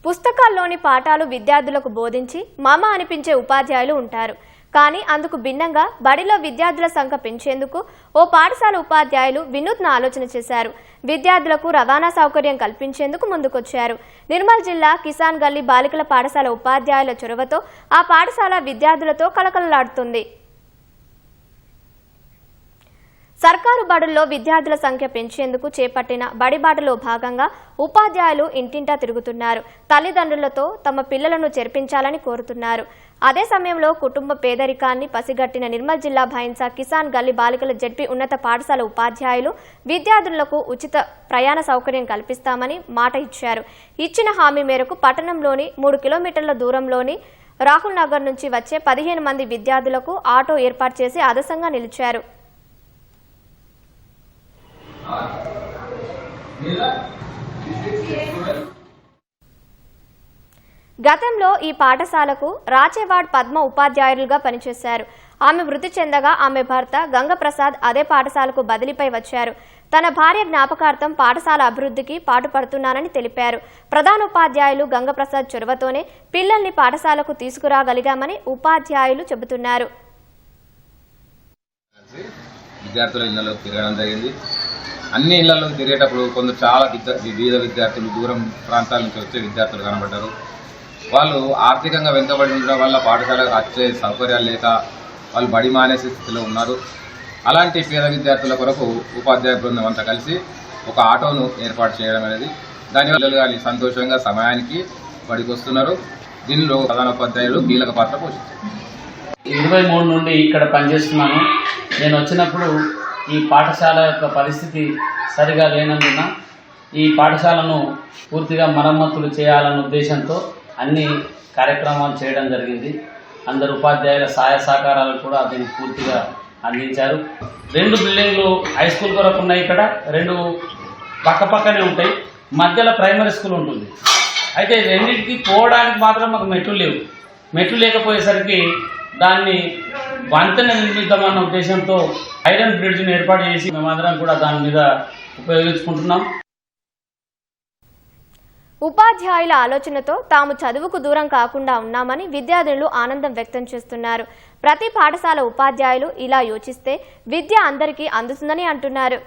పుస్తకాల్లోని పాఠాలు విద్యార్థులకు బోధించి మామ అనిపించే ఉపాధ్యాయులు ఉంటారు. కానీ అందుకు భిన్నంగా బడిలో విద్యార్థుల సంఖ్య పెంచేందుకు ఓ పాఠశాల ఉపాధ్యాయులు వినూత్న ఆలోచన చేశారు. విద్యార్థులకు రవాణా సౌకర్యం కల్పించేందుకు ముందుకొచ్చారు. నిర్మల్ జిల్లా కిసాన్ గల్లీ బాలికల పాఠశాల ఉపాధ్యాయుల చొరవతో ఆ పాఠశాల విద్యార్థులతో కలకలలాడుతుంది. సర్కారు బడుల్లో విద్యార్థుల సంఖ్య పెంచేందుకు చేపట్టిన బడిబాటలో భాగంగా ఉపాధ్యాయులు ఇంటింటా తిరుగుతున్నారు. తల్లిదండ్రులతో తమ పిల్లలను చేర్పించాలని కోరుతున్నారు. అదే సమయంలో కుటుంబ పేదరికాన్ని పసిగట్టిన నిర్మల్ జిల్లా భైన్సా కిసాన్ గల్లీ బాలికల జెడ్పీ ఉన్నత పాఠశాల ఉపాధ్యాయులు విద్యార్థులకు ఉచిత ప్రయాణ సౌకర్యం కల్పిస్తామని మాట ఇచ్చారు. ఇచ్చిన హామీ మేరకు పట్టణంలోని 3 కిలోమీటర్ల దూరంలోని రాహుల్ నగర్ నుంచి వచ్చే 15 మంది విద్యార్థులకు ఆటో ఏర్పాటు చేసి ఆదర్శంగా నిలిచారు. గతంలో ఈ పాఠశాలకు రాచేవాడ్ పద్మ ఉపాధ్యాయులుగా పనిచేశారు. ఆమె మృతి చెందగా ఆమె భర్త గంగప్రసాద్ అదే పాఠశాలకు బదిలీపై వచ్చారు. తన భార్య జ్ఞాపకార్థం పాఠశాల అభివృద్ధికి పాటుపడుతున్నానని తెలిపారు. ప్రధానోపాధ్యాయులు గంగప్రసాద్ చొరవతోనే పిల్లల్ని పాఠశాలకు తీసుకురాగలిగామని ఉపాధ్యాయులు చెబుతున్నారు. విద్యార్థుల ఇళ్లలో తిరగడం జరిగింది. అన్ని ఇళ్లలో తిరిగేటప్పుడు కొందరు చాలా బీద విద్యార్థులు, దూరం ప్రాంతాల నుంచి వచ్చే విద్యార్థులు కనబడ్డారు. వాళ్ళు ఆర్థికంగా వెనుకబడి ఉండడం వల్ల పాఠశాలకు వచ్చే సౌకర్యాలు లేక వాళ్ళు బడి మానేసే స్థితిలో ఉన్నారు. అలాంటి పేద విద్యార్థుల కొరకు ఉపాధ్యాయ బృందం అంతా కలిసి ఒక ఆటోను ఏర్పాటు చేయడం అనేది, దానివల్ల కానీ సంతోషంగా సమయానికి బడికి వస్తున్నారు. దీనిలో ప్రధానోపాధ్యాయులు కీలక పాత్ర పోషించారు. 23 నుండి ఇక్కడ పనిచేస్తున్నాను. నేను వచ్చినప్పుడు ఈ పాఠశాల యొక్క పరిస్థితి సరిగా లేనందున ఈ పాఠశాలను పూర్తిగా మరమ్మతులు చేయాలన్న ఉద్దేశంతో అన్ని కార్యక్రమాలు చేయడం జరిగింది. అందరు ఉపాధ్యాయుల సహాయ సహకారాలు కూడా దీనికి పూర్తిగా అందించారు. 2 బిల్డింగ్లు హై స్కూల్ కొరకు ఉన్నాయి. ఇక్కడ 2 పక్కపక్కనే ఉంటాయి. మధ్యలో ప్రైమరీ స్కూల్ ఉంటుంది. అయితే రెండింటికి పోవడానికి మాత్రం మాకు మెట్లు లేవు. మెట్లు లేకపోయేసరికి దాన్ని వంతెన నిర్మిద్దామన్న ఉద్దేశంతో ఐరన్ బ్రిడ్జ్ని ఏర్పాటు చేసి మేమందరం కూడా దాని మీద ఉపయోగించుకుంటున్నాం. ఉపాధ్యాయుల ఆలోచనతో తాము చదువుకు దూరం కాకుండా ఉన్నామని విద్యార్థులు ఆనందం వ్యక్తం చేస్తున్నారు. ప్రతి పాఠశాల ఉపాధ్యాయులు ఇలా యోచిస్తే విద్య అందరికీ అందుతుందని అంటున్నారు.